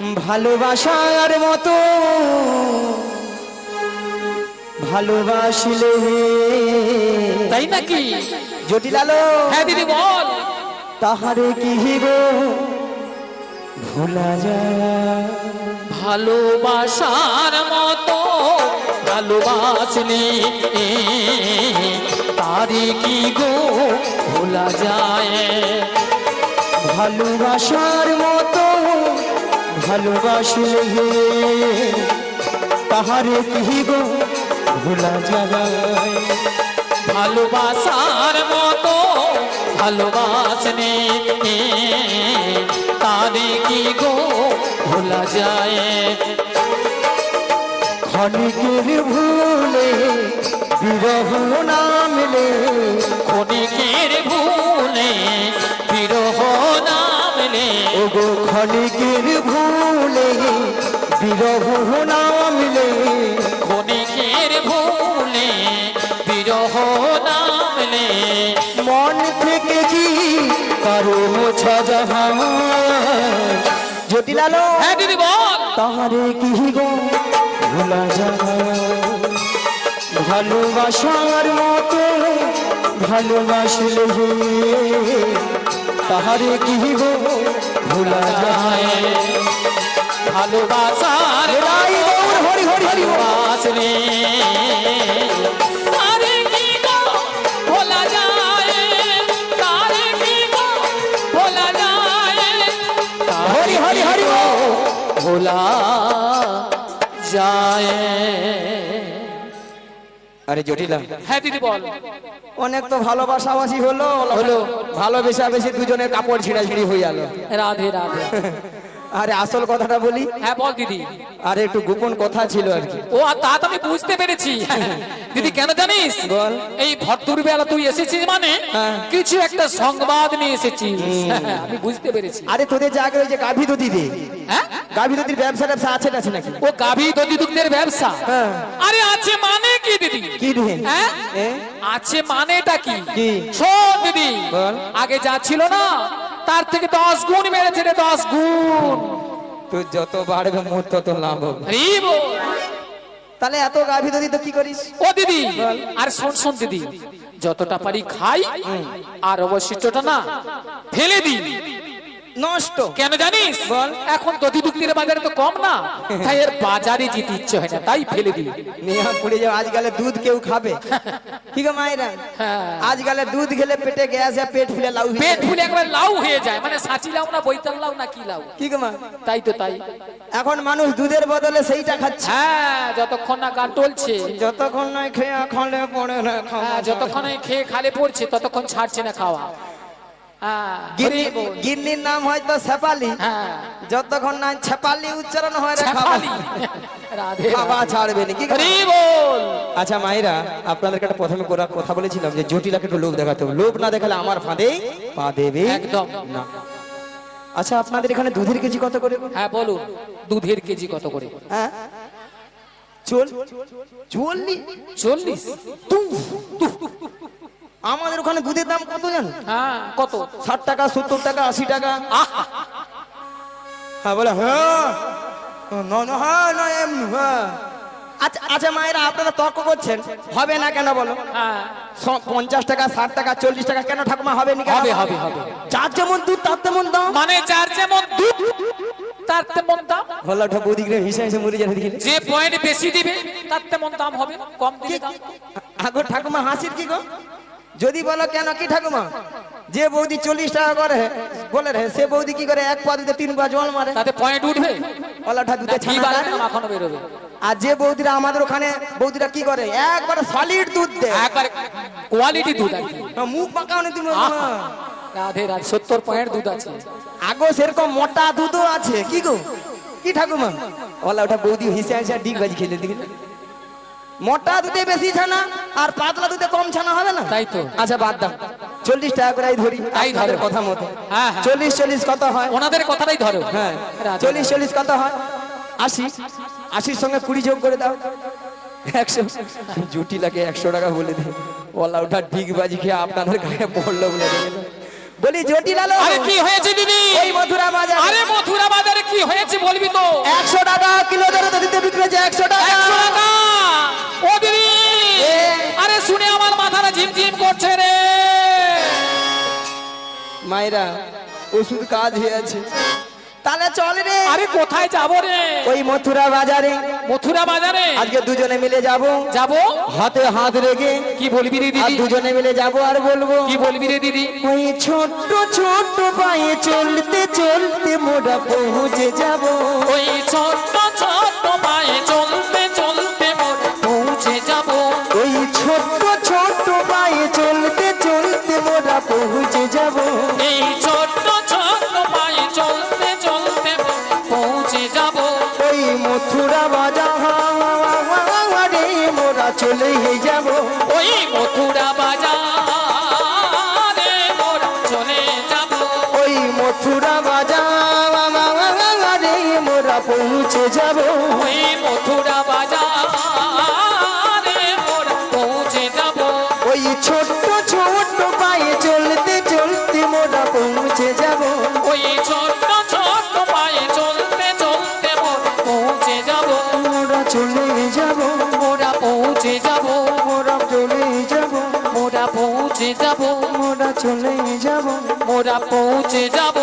ভালোবাসার মতো ভালোবাসলে তাই নাকি? জটিলালো হ্যাঁ দিদি বল। তাহারে কি গো ভোলা যায়? ভালোবাসার মতো ভালোবাসলে তারে কি গো ভোলা যায়? ভালোবাসার মতো ভালোবাসলে তাহারে কি গো ভোলা যায়? ভালোবাসার মতো ভালোবাসলে তারে কি গো ভোলা যায়? ক্ষণিকের ভুলে বিরহ নামলে, ক্ষণিকের ভুলে বিরহ নামলে, ওগো ক্ষণিকের ভুলে বিরহ নামলে, ক্ষণিকের ভুলে বিরহ নামলে, মন থেকে কি কারো মোছা যাহা? জটিলালো হ্যাঁ দিদি বল। তাহারে কি গো ভোলা যায়? ভালোবাসার মতো ভালোবাসলে তাহারে কি গো ভোলা যায়? ভালোবাসার হরি হরি হরি ভালোবাসলে তারে কি গো ভোলা যায়? তারে কি গো ভোলা যায়? হরি হরি হরি ভোলা যায়। আরে জটিলা, হ্যাঁ দিদি বল। অনেক তো ভালোবাসাবাসি হলো হলো ভালোবেসা বেশি দুজনের কাপড় ছিঁড়াছিঁড়ি হয়ে গেল। রাধে রাধে। আরে আসল কথাটা বলি। হ্যাঁ বল দিদি। আরে একটু গোপন কথা ছিল আর কি। ও তা তো আমি বুঝতে পেরেছি দিদি। কেন জানিস? বল। এই ভরতুর বেলা তুই এসেছিস মানে কিছু একটা সংবাদ নিয়ে এসেছিস। আমি বুঝতে পেরেছি। আরে তোদের যে আগে ওই যে গাভী দধি দে, হ্যাঁ গাভী দধির ব্যবসা আছে নাকি? ও গাভী দধি দুগ্ধের ব্যবসা? হ্যাঁ। আরে আছে মানে কি দিদি? কি রে? হ্যাঁ এ? আছে মানেটা কি? কি? শোন দিদি, বল। আগে যা ছিল না তার থেকে 10 গুণ বেড়েছে রে, 10 গুণ। তুই যত বাড়বে মোট তত লাভ হবে। হরি বল। তাহলে এত গাভী দধি তো কি করিস? ও দিদি, আর শোন শোন দিদি, যতটা পারি খাই আর অবশিষ্টটা না ফেলে দিই। নষ্ট কেন জানিস? বল। এখন দধি দুগ্ধের বাজারে তো কম না, তাই এর বাজারে যেতে ইচ্ছে হয় না, তাই ফেলে দিই। নেহা পড়ে যাও। আজকালে দুধ কেউ খাবে? কি গো মায়েরা, হ্যাঁ। আজকালে দুধ খেলে পেটে গ্যাস হয়, পেট ফুলে লাউ হয়ে পেট যায়। ফুলে একবার লাউ হয়ে যায়, মানে সাঁচি লাউ না বৈতাল লাউ না কি লাউ। কি গো মা, তাই তো তাই। এখন মানুষ দুধের বদলে সেইটা খাচ্ছে। হ্যাঁ, যতক্ষণ না গান টলছে, যতক্ষণ নয় খেয়ে খলে পড়ে না খাওয়া। হ্যাঁ, যতক্ষণ এই খেয়ে খালে পড়ছে ততক্ষণ ছাড়ছে না খাওয়া। হ্যাঁ, হরি বল। গিন্নির নাম হয়তো শেপালি, হ্যাঁ, যতক্ষণ না ছেপালি উচ্চারণ হয় রে ছাপালি। খাওয়া রাধে খাওয়া রাধে। ছাড়বে না। কি গো? হরি বল। আচ্ছা মায়েরা, আপনাদেরকে একটা প্রথমে কথা বলেছিলাম যে জটিলাকে একটু লোভ দেখাতে হবে। লোভ না দেখালে আমার ফাঁদে পা দেবে একদম না। আচ্ছা আপনাদের এখানে দুধের কেজি কত করে? হ্যাঁ বলুন, দুধের কেজি কত করে? হ্যাঁ, 40। 40? আমাদের ওখানে দুধের দাম কত জানো? হ্যাঁ, কত? 60 টাকা, 70 টাকা, 80 টাকা। আহা! হ্যাঁ বলে হ্যাঁ না না হ্যাঁ না এমনি হ্যাঁ। আচ্ছা আচ্ছা মায়েরা, আপনারা তর্ক করছেন, হবে না কেন বলো? হ্যাঁ, 50 টাকা, 60 টাকা, 40 টাকা কেন ঠাকুমা হবে না? হবে হবে হবে। যার যেমন দুধ তার তেমন দাম। মানে যার যেমন দুধ তার তেমন দাম। হল্লা ঠাকুর দিকে হিসা হিসা মরে যাবে দিকে। যে পয়েন্ট বেশি দিবে তার তেমন দাম হবে, কম দিলে দাম। আগো ঠাকুমা হাসির কি গো? যদি বলো কেন কি ঠাকুমা, যে বৌদি 40 টাকা করে বলে রে, সে বৌদি কি করে 1 পা দুধে 3 পা জল মারে? তাতে পয়েন্ট উঠবে, হল্লা ঠাকুর দুধে ঘি ছানা বাড়বে দেয়। না, মাখন বেরোবে। আর যে বৌদিরা আমাদের ওখানে বৌদিরা কি করে, একবারে সলিড দুধ দেয়, একবার কোয়ালিটি দুধ আর কি। মুখ পাকাও তুমি। আহা! রাধে রাধে। 70 পয়েন্ট দুধ আছে। আগো সেরকম মোটা দুধও আছে। কি গো কি ঠাকুমা, ওলা ওটা বৌদি হিসা হিসা ডিগ বাজি খেলে দিকে। মোটা দুধে বেশি ছানা আর পাতলা দুধে কম ছানা হবে না? তাই তো। আচ্ছা বাদ দাও, 40 টাকা করে ধরি। তাই ধরো। আপনাদের কথা মতো। হ্যাঁ, হ্যাঁ। 40 কত হয়? ওনাদের কথাটাই ধরো। হ্যাঁ, রাধে 40 কত হয়? 80। 80 সঙ্গে 20 যোগ করে দাও, 100। জুটি লাগে 100 টাকা বলে দে। ওলা ওটা ডিগ বাজি খেয়ে আপনাদের গায়ে পড়লো বলে দেখে বলি জটিল আলো আরে কি হয়েছে দিদি? ওই মথুরা বাজার আরে মথুরা বাজারে কি হয়েছে বলবি তো? 100 টাকা কিলো দরে তো দিতে বিক্রি হচ্ছে 100 টাকা 100 টাকা। ও দিদি, এ। আরে শুনে আমার মাথাটা ঝিমঝিম করছে রে। মায়েরা ওষুধ কাজ হয়ে আছে, তাহলে চল রে আরে কোথায় যাব রে? ওই মথুরা বাজারে মথুরা বাজারে আজকে দুজনে মিলে যাব, যাব। হাতে হাত রেখে কি বলবি রে আর দিদি? দুজনে মিলে যাব আর বলবো কি বলবি রে দিদি? ওই ছোট্ট ছোট্ট পায়ে চলতে চলতে মোরা পৌঁছে যাব, ওই ছোট্ট ছোট্ট পায়ে চলতে চলতে মোর পৌঁছে যাব। ওই ছোট্ট ছোট্ট পায়ে চলতে চলতে মোরা পৌঁছে যাব, এই ছোট্ট ছোট্ট পায়ে চলতে চলতে পৌঁছে যাব। ওই মথুরা বাজারে মোরা চলে যাব, ওই মথুরা বাজারে মোরা চলে যাব। ওই মথুরা বাজারে মোরা পৌঁছে যাব, ওই মথুরা বাজারে মোরা পৌঁছে যাব। ওই ছোট্ট ছোট্ট পায়ে চলতে চলতে মোরা পৌঁছে যাব, ওই ছোট্ট ছোট্ট পায়ে চলতে চলতে মোরা পৌঁছে যাব। মোরা চলে যাব, মোরা পৌঁছে যাব। মোরা চলে যাব, মোরা পৌঁছে যাব। মোরা চলে যাব। মোরা পৌঁছে যাব।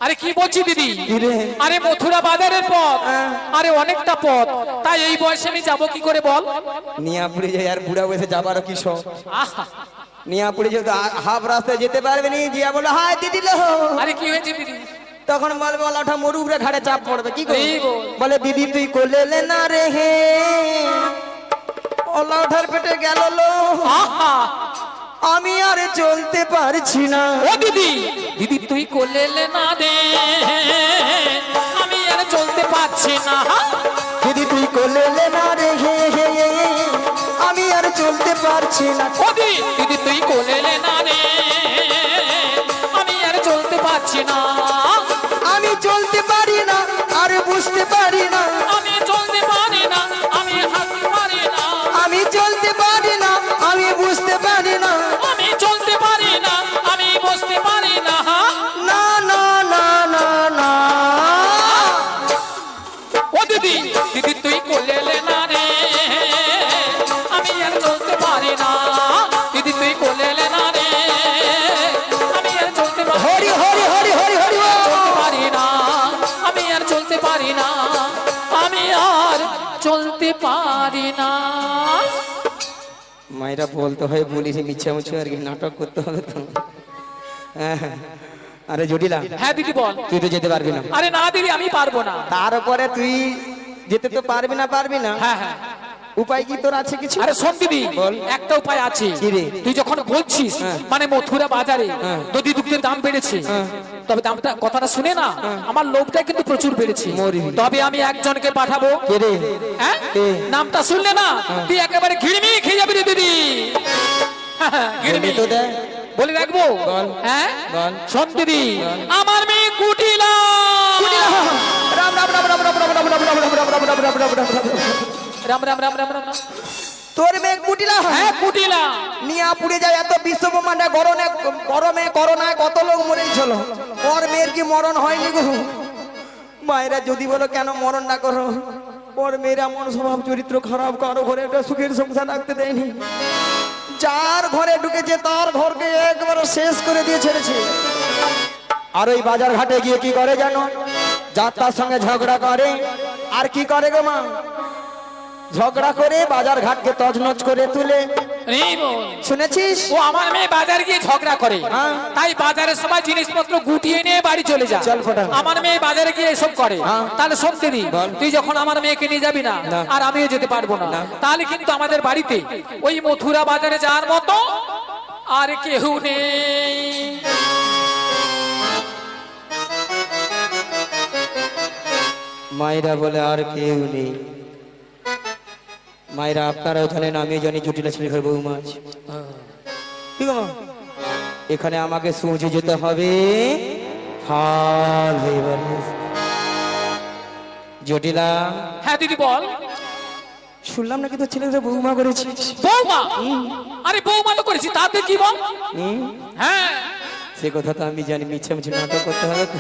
আরে কি বলছি দিদি? কিরে? আরে মথুরা বাজারের পথ, হ্যাঁ। আরে অনেকটা পথ, তাই এই বয়সে আমি যাবো কি করে বল? নিয়াপুরে যাই আর বুড়া বসে যাবারও কি শখ, আহা, নিয়াপুরে যেহেতু হাফ রাস্তায় যেতে পারবে নি, জিয়া বলে হাই দিদি লো, আরে কি হয়েছে দিদি? তখন বলবে ওটা মরু উপরে ঘাড়ে চাপ পড়বে, কি করবে? এই বল। বলে দিদি তুই কোলে লে না রে হে, ওলা ওঠার পেটে গেল লো, আহা, আমি আর চলতে পারছি না, ও দিদি, দিদি তুই কোলে লে না দে, আমি আর চলতে পারছি না। দিদি তুই কোলে লে না রে হে হে, আমি আর চলতে পারছি না, ও দিদি, দিদি তুই কোলে লে না রে, আমি আর চলতে পারছি না। আমি চলতে পারি না আর বুঝতে পারি না, আমি চলতে পারি না, আমি হাঁটতে পারি না। আমি চলতে পারি না আমি বুঝতে পারি না, আমি চলতে পারি না, আমি বসতে পারি না। না না না না না, ও দিদি, দিদি তুই কোলে লে না রে, আমি আর চলতে পারি না। দিদি তুই কোলে লে না রে, আমি আর চলতে পারি হরি হরি হরি হরি হরি বল। চলতে পারি না, আমি আর চলতে পারি না, আমি আর চলতে পারি না। মায়েরা বলতে হয় বলিস মিছা মুছে আর কি নাটক করতে হবে তো। হ্যাঁ, আরে জটিলা হ্যাঁ দিদি বল। তুই তো যেতে পারবি না, আরে না দিদি আমি পারবো না। তারপরে তুই যেতে তো পারবি না হ্যাঁ হ্যাঁ, উপায় কি তোর আছে কিছু? আরে শোন দিদি, বল। একটা উপায় আছে। কি রে? তুই যখন বলছিস হ্যাঁ। মানে মথুরা বাজারে হ্যাঁ। দধি দুগ্ধের দাম বেড়েছে, হ্যাঁ। তবে দামটা কথাটা শুনে না আমার লোভটা কিন্তু প্রচুর বেড়েছে। মরি। তবে আমি একজনকে পাঠাবো। কে রে? হ্যাঁ? কে? নামটা শুনলে না তুই একেবারে ঘিড়মি খেয়ে যাবি রে দিদি। ঘিড়মি বলবি তো দে। বলে রাখবো। বল। হ্যাঁ বল। শোন দিদি, আমার মেয়ে কুটিলা। রাম রাম রাম রাম রাম রাম রাম রাম রাম রাম রাম রাম রাম রাম রাম রাম। রাম রাম রাম রাম রাম। তোর মেয়ে কুটিলা হ্যাঁ কুটিলা। নিয়া পুড়ে যায় এত বিশ্ব ব্রহ্মাণ্ডে গরমে করোনায় কত লোক মরেছিল, ওর মেয়ের কি মরণ হয়নি গো? মায়েরা যদি বলো কেন মরণ না করো, ওর মেয়ের এমন স্বভাব চরিত্র খারাপ, কারো ঘরে একটা সুখের সংসার রাখতে দেয়নি, যার ঘরে ঢুকেছে তার ঘরকে একবারে শেষ করে দিয়ে ছেড়েছে। আর ওই বাজার ঘাটে গিয়ে কি করে জানো? যার তার সঙ্গে ঝগড়া করে, আর কি করে গো মা? ঝগড়া করে বাজার ঘাটকে তছনছ করে তুলে, এই বল। শুনেছিস? ও আমার মেয়ে বাজার গিয়ে ঝগড়া করে, হ্যাঁ। তাই বাজারের সময় জিনিসপত্র গুটিয়ে নিয়ে বাড়ি চলে যায়। চল ফোটা। আমার মেয়ে বাজারে গিয়ে এসব করে, হ্যাঁ। তাহলে শোন দিদি, বল। তুই যখন আমার মেয়েকে নিয়ে যাবি না না। আর আমিও যেতে পারবো না, না। তাহলে কিন্তু আমাদের বাড়িতে ওই মথুরা বাজারে যাওয়ার মতো আর কেউ নেই। মায়েরা বলে আর কেউ নেই। মায়েরা আপনারাও জানেন আমি জানি জটিলা ছেলে ঘর বউ মাছ, ঠিক আছে? এখানে আমাকে সূর্যে যেতে হবে, হাল হয়ে গেল। জটিলা হ্যাঁ দিদি বল। শুনলাম নাকি তোর ছেলেকে বৌমা করেছিস। বৌমা? আরে বৌমা তো করেছি, তাতে কি বল? হুম, হ্যাঁ, সে কথা তো আমি জানি, মিছে মিছে নাটক করতে হবে তো।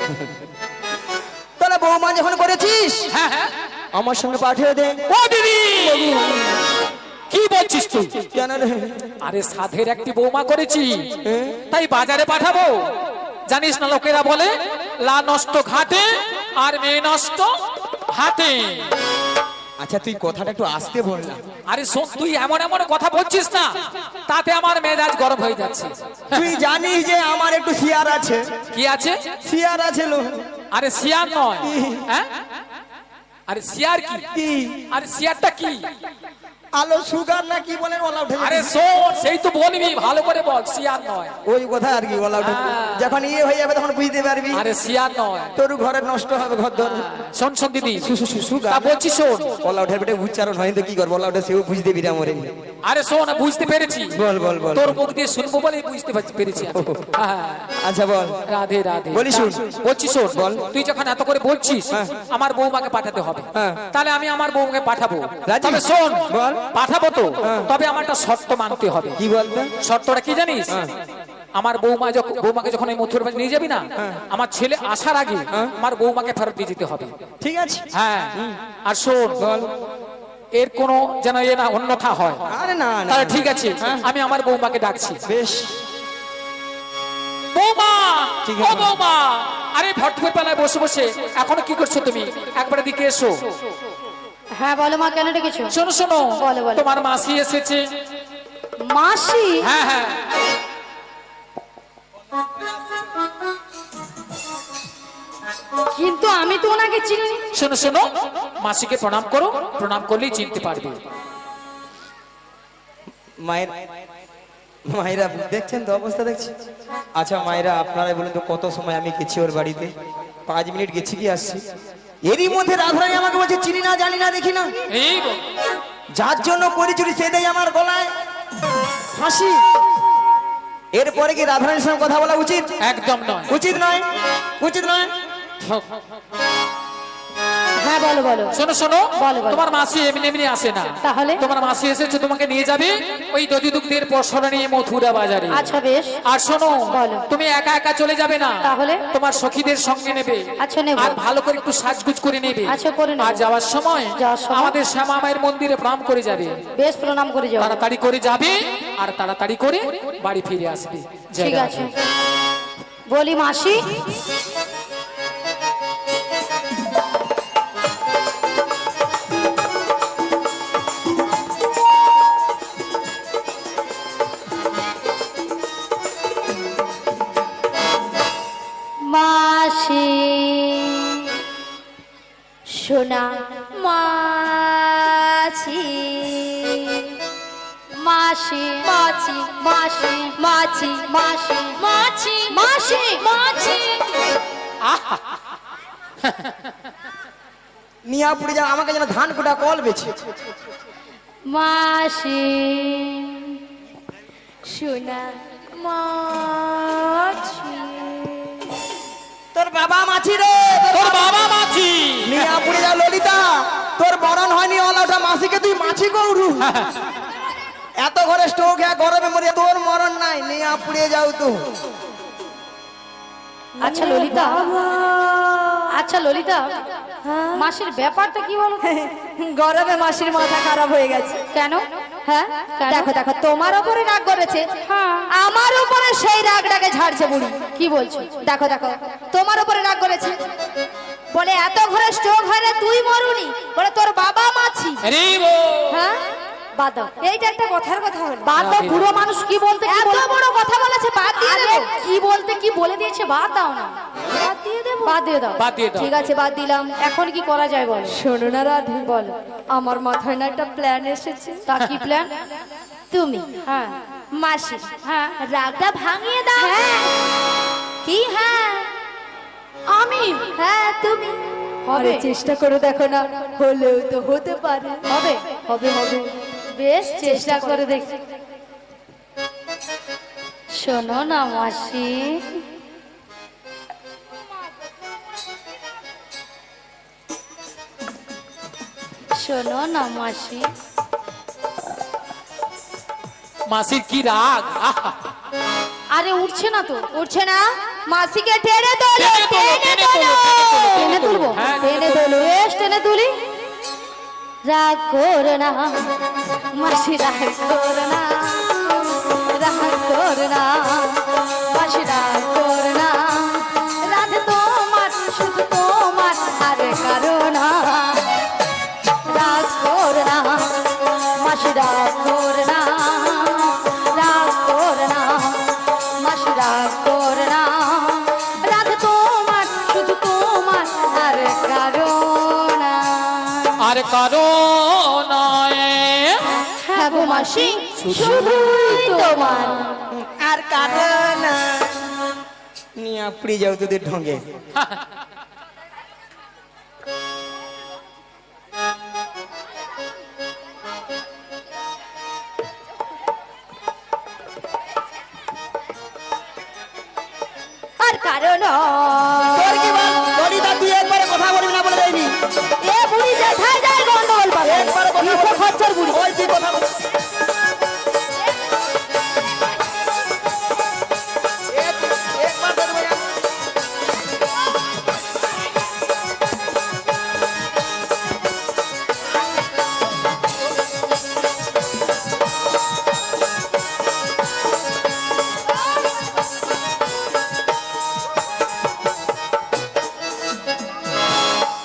তাহলে বৌমা যখন করেছিস হ্যাঁ, হ্যাঁ। আমার সঙ্গে পাঠিয়ে দে। ও দিদি, কি বলছিস তুই? কেন রে? আরে সাধের একটি বৌমা করেছি, হ্যাঁ? তাই বাজারে পাঠাবো। জানিস না, লোকেরা বলে লা নষ্ট ঘাটে আর মেয়ে নষ্ট হাতে। আচ্ছা তুই কথাটা একটু আস্তে বল না। আরে শোন, তুই এমন এমন কথা বলছিস না, তাতে আমার মেজাজ গরম হয়ে যাচ্ছে। তুই জানিস যে আমার একটু শিয়ার আছে। কি আছে? শিয়ার আছে লো। আরে শিয়ার নয়। হ্যাঁ, আরে শিয়ার কি? কি? আরে শিয়ারটা কি? আলো সুগার না কি বলেন ওলা উঠে আরে যাবে। শোন, সেই তো বলবি, ভালো করে বল, শিয়ার নয়। ওই কথা আর কি ওলা উঠে হ্যাঁ। যখন ইয়ে হয়ে যাবে তখন বুঝতে পারবি। আরে শিয়ার নয়। তোর ঘরে নষ্ট হবে ঘর ধর। শোন শোন দিদি, সুগার তা বলছি শোন। ওলা উঠে বেটে উচ্চারণ হয় তো কি করবো, ওলা উঠে সেও বুঝতে বিরা মরে। আরে শোন, বুঝতে পেরেছি। বল বল বল। তোর মুখ দিয়ে শুনবো বলেই বুঝতে পেরেছি আমি। হ্যাঁ। আচ্ছা বল। রাধে রাধে। বলি শোন। বলছি শোন, বল। তুই যখন এত করে বলছিস হ্যাঁ। আমার বৌমাকে পাঠাতে হবে, হ্যাঁ। তাহলে আমি আমার বৌমাকে পাঠাবো। রাজি? তবে শোন, বল। পাঠাবো তো, হ্যাঁ। তবে আমার একটা শর্ত মানতে হবে। কি বলতে? শর্তটা কি জানিস? হ্যাঁ। আমার বৌমাকে যখন এই মথুর বাড়ি নিয়ে যাবি না, হ্যাঁ। আমার ছেলে আসার আগে হ্যাঁ। আমার বৌমাকে ফেরত দিয়ে যেতে হবে। ঠিক আছে। হ্যাঁ, আর শোন, বল। এর কোনো যেন এ না অন্যথা হয়। আরে না না। তাহলে ঠিক আছে, হ্যাঁ। আমি আমার বৌমাকে ডাকছি। বেশ। বৌমা, ঠিক ও আছে। বৌমা, আরে ভট্টপুর পালায় বসে বসে এখনো কি করছো তুমি? একবার দিকে এসো। হ্যাঁ বলো মা, কেন ডেকেছো? শোনো শোনো, বলো, বলো। তোমার মাসি এসেছে। মাসি? হ্যাঁ হ্যাঁ। কিন্তু আমি তো ওনাকে চিনি। শোনো শোনো, মাসিকে প্রণাম করো, প্রণাম করলেই চিনতে পারবে। মায়ের মায়েরা দেখছেন তো অবস্থা দেখছি। আচ্ছা মায়েরা আপনারাই বলুন তো কত সময় আমি গেছি ওর বাড়িতে? 5 মিনিট গেছি কি আসছি। এরই মধ্যে রাধারানী আমাকে বলছে চিনি না, জানি না, দেখি না। এই বল। যার জন্য করি চুরি সে দেয় আমার গলায় ফাঁসি। এরপরে কি রাধারানীর সঙ্গে কথা বলা উচিত? একদম নয়। উচিত নয়, উচিত নয়। হ্যাঁ বলো বলো। শোনো শোনো, বলো, বলো। তোমার মাসি এমনি এমনি আসে না। তাহলে? তোমার মাসি এসেছে, তোমাকে নিয়ে যাবে ওই দধি দুগ্ধের পসরা নিয়ে মথুরা বাজারে। আচ্ছা বেশ। আর শোনো, বলো। তুমি একা একা চলে যাবে না, তাহলে? তোমার সখীদের সঙ্গে নেবে। আচ্ছা, নেব। আর ভালো করে একটু সাজগুজ করে নেবে। আচ্ছা, করে নেব। আর যাওয়ার সময় সময়? আমাদের শ্যামা মায়ের মন্দিরে প্রণাম করে যাবে। বেশ, প্রণাম করে যাও। তাড়াতাড়ি করে যাবে আর তাড়াতাড়ি করে বাড়ি ফিরে আসবে। জয় ঠিক রাধে। আছে। বলি মাসি, মাসি সোনা মাছি, মাসি মাছি, মাসি মাছি, মাসি মাছি, মাসি মাছি। মিয়া পুড়ে যা আমাকে যেন ধান কুটা কল বেছে। মাসি সোনা মাছি। তোর বাবা মাছি রে, তোর বাবা মাছি। মিয়া পুড়ে যা ললিতা, তোর বরণ হয়নি ওলাটা মাসিকে তুই মাছি গৌরু। এত ঘরে স্টোক হ্যাঁ গরমে মরে তোর মরণ নাই, মিয়া পুড়ে যাও তো। আচ্ছা ললিতা, আচ্ছা ললিতা, মাসির ব্যাপারটা কি বলো? গরমে মাসির মাথা খারাপ হয়ে গেছে। কেন? হ্যাঁ কেন? দেখো দেখো, তোমার উপরে রাগ করেছে, হ্যাঁ। আমার উপরে সেই রাগটাকে ঝাড়ছে বুড়ি। কি বলছো? দেখো দেখো, তোমার উপরে রাগ করেছে, বলে এত ঘরে স্ট্রোক হয় না তুই মরুনি, বলে তোর বাবা মাছি। আরে বল। হ্যাঁ, বাদ দাও, এইটা একটা কথার কথা হলো। বাদ দাও। বুড়ো মানুষ কি বলতে কি এত বলে- বড় কথা বলেছে, বাদ দিয়ে আরে দেবো। কি বলতে কি বলে দিয়েছে, বাদ দাও না। বাদ দিয়ে দেবো। বাদ দিয়ে দাও। বাদ দিয়ে দাও। ঠিক আছে, বাদ দিলাম। এখন কি করা যায় বলো? শোনো না রাধে, বলো। আমার মাথায় না একটা প্ল্যান এসেছে। তা কি প্ল্যান? তুমি হ্যাঁ মাসি হ্যাঁ। রাগটা ভাঙিয়ে দাও। কি? হ্যাঁ আমি? হ্যাঁ তুমি। হবে? আরে চেষ্টা করে দেখো না, হলেও তো হতে পারে। হবে? হবে হবে, বেশ চেষ্টা করে দেখি। শোনো না মাসি, শোনো না মাসি, মাসির কি রাগ, আহা! আরে উঠছে না তো। উঠছে না, মাসিকে টেনে তোলো, টেনে তোলো, টেনে তুলবো, হ্যাঁ, টেনে তুলবো, বেশ টেনে তুলি। রাগ করো না মাসি, রাগ করো না, রাগ করো না মাসি, রাগ করো না। রাধে তোমার, শুধু তোমার, আরে কারো না। রাগ করো না মাসি, রাগ করো না, রাগ করো না মাসি, রাগ করো না। রাধে তোমার, শুধু তোমার, আরে কারো না। আর কারো নয়। হ্যাঁ গো মাসি, শুধুই তোমার। আর কারণ নিয়ে আপনি যাও তোদের ঢঙ্গে। আর কারণ তোর কি বল ললিতা, তুই একবারে কথা বলবি না বলে দেয়নি। এ বুড়ি যেথায় যায় গন্ডগোল পাবে। একবারে কথা ইসে বল। খচ্চর বুড়ি। ওই তুই কথা বল। একবার তোর বলে-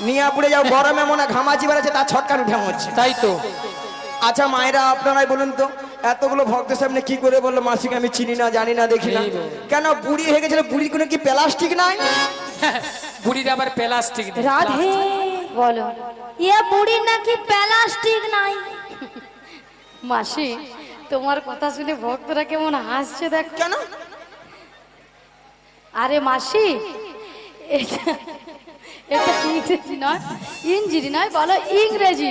নিয়ে পড়ে যাও, গরমে মনে ঘামাচি বেড়েছে, তার ছটকান উঠে মরছে। তাই তো। আচ্ছা মায়েরা, আপনারাই বলুন তো, এতগুলো ভক্তের সামনে কি করে বললো মাসিকে আমি চিনি না, জানি না, দেখি না? এই বল। কেন বুড়ি হয়ে গেছিল? বুড়ির কোনো কি প্লাস্টিক নাই? বুড়ির আবার প্লাস্টিক নেই। রাধে বলো এ বুড়ির নাকি প্লাস্টিক নাই। মাসি, তোমার কথা শুনে ভক্তরা কেমন হাসছে দেখো। কেন? আরে মাসি, এটা এটা ইংরেজি নয়, ইঞ্জিরি নয়, বলো ইংরেজি।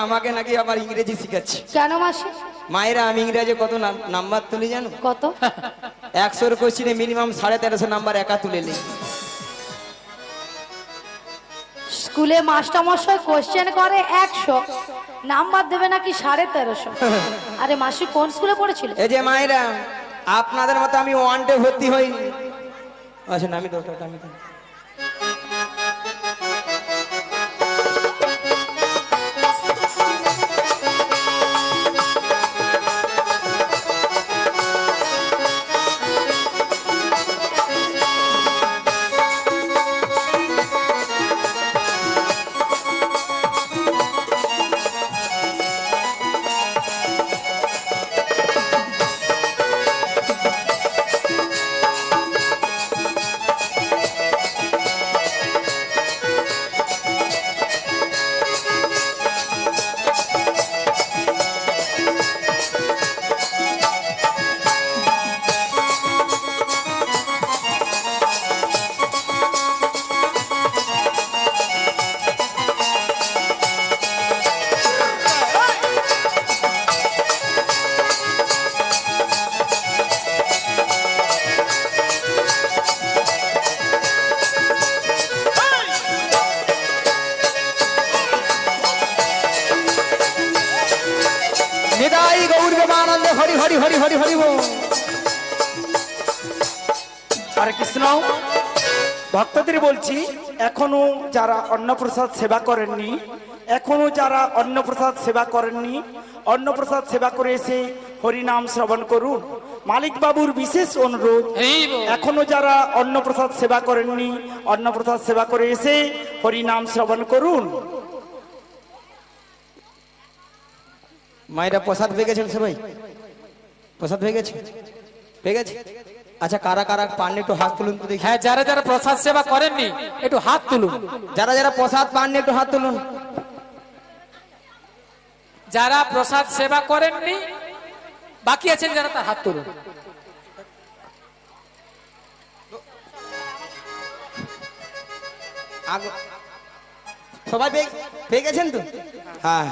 আমাকে নাকি আবার ইংরেজি শিখাচ্ছে? কেন মাসি? মায়েরা, আমি ইংরেজি কত নাম্বার তুলি জানো? কত? 100 কোশ্চিনে মিনিমাম 1350 নাম্বার একা তুলে নেই। স্কুলে মাস্টারমশাই কোশ্চেন করে 100, নাম্বার দেবে নাকি 1350। আরে মাসি কোন স্কুলে পড়েছিল? এই যে মায়েরা, আপনাদের মতো আমি ওয়ানডে ভর্তি হইনি। আচ্ছা না, আমি দরকারটা আমি দিই। নিতাই গৌর প্রেমানন্দে, হরি হরি হরি হরি হরি বল। হরে কৃষ্ণ। ভক্তদের বলছি, এখনো যারা অন্নপ্রসাদ সেবা করেননি, এখনো যারা অন্নপ্রসাদ সেবা করেননি, অন্নপ্রসাদ সেবা করে এসে হরিনাম শ্রবণ করুন। মালিক বাবুর বিশেষ অনুরোধ, এই বল। এখনো যারা অন্নপ্রসাদ সেবা করেননি, অন্নপ্রসাদ সেবা করে এসে হরিনাম শ্রবণ করুন। মায়েরা প্রসাদ পেয়ে গেছেন সবাই? প্রসাদ পেয়ে গেছে? পেয়ে গেছে? আচ্ছা, কারা কারা পাননি একটু হাত তুলুন তো দেখি। হ্যাঁ, যারা যারা প্রসাদ সেবা করেননি একটু হাত তুলুন। যারা যারা প্রসাদ পাননি একটু হাত তুলুন। যারা প্রসাদ সেবা করেননি বাকি আছেন যারা, তার হাত তুলুন। সবাই পেয়ে গেছেন তো? হ্যাঁ,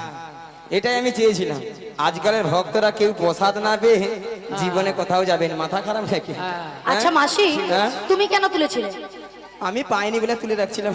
এটাই আমি চেয়েছিলাম। আজকালের ভক্তরা কেউ প্রসাদ না পেয়ে জীবনে কোথাও যাবেন, মাথা খারাপ নাকি? আচ্ছা মাসি, হ্যাঁ? তুমি কেন তুলেছিলে? আমি পাইনি বলে তুলে রাখছিলাম।